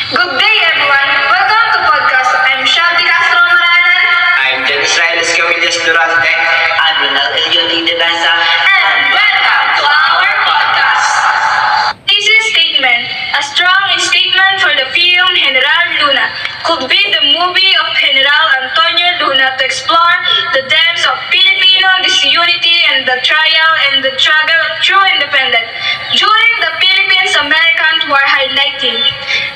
Good day, everyone. Welcome to podcast. I'm Shelby Castro Moranan. I'm Jen Israelis Camillas Durante. I'm Ronald Elioti de Danza. And welcome to our podcast. Thesis statement. A strong statement for the film General Luna could be the movie of General Antonio Luna to explore the depths of Filipino disunity and the trial and the struggle of true independence during the Philippines-American War, highlighting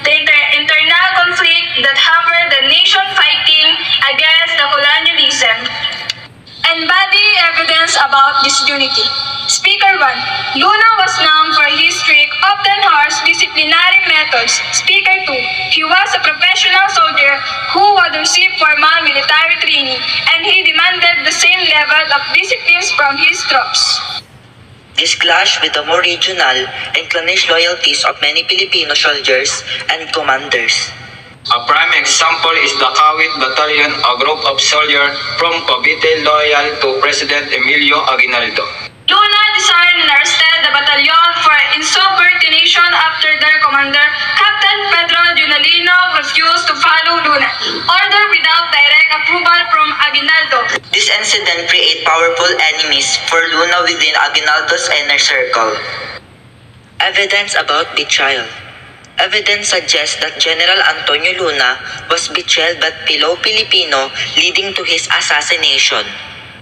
the internal conflict that hampered the nation fighting against the colonialism. Embody evidence about disunity. Speaker 1. Luna was known for his strict, often harsh disciplinary methods. Speaker 2. He was a professional soldier who would receive formal military training, and he demanded the same level of discipline from his troops. This clashed with the more regional and clannish loyalties of many Filipino soldiers and commanders. A prime example is the Kawit Battalion, a group of soldiers from Cavite loyal to President Emilio Aguinaldo. Luna designed and arrested the battalion for insubordination after their commander, Captain Pedro Junalino, refused to follow Luna order without direct approval from Aguinaldo. This incident created powerful enemies for Luna within Aguinaldo's inner circle. Evidence about betrayal. Evidence suggests that General Antonio Luna was betrayed by fellow Filipino, leading to his assassination.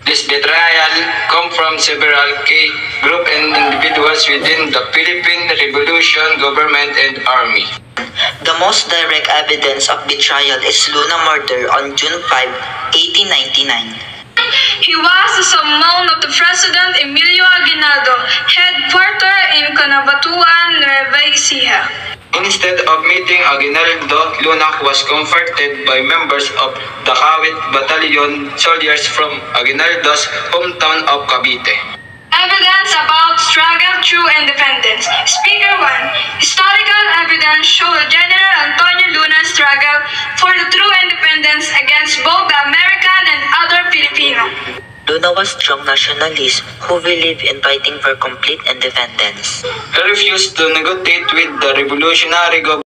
This betrayal comes from several key groups and individuals within the Philippine Revolution government and army. The most direct evidence of betrayal is Luna murder on June 5, 1899. He was the son of the President Emilio Aguinaldo, headquartered in Cabanatuan, Nueva Ecija. Instead of meeting Aguinaldo, Luna was comforted by members of the Kawit Battalion soldiers from Aguinaldo's hometown of Cavite. Evidence about struggle through independence. Speaker 1. Historical evidence shows General Antonio Luna's struggle for the true independence against both the American and other Filipino. Luna was a strong nationalist who believed in fighting for complete independence. He refused to negotiate with the revolutionary government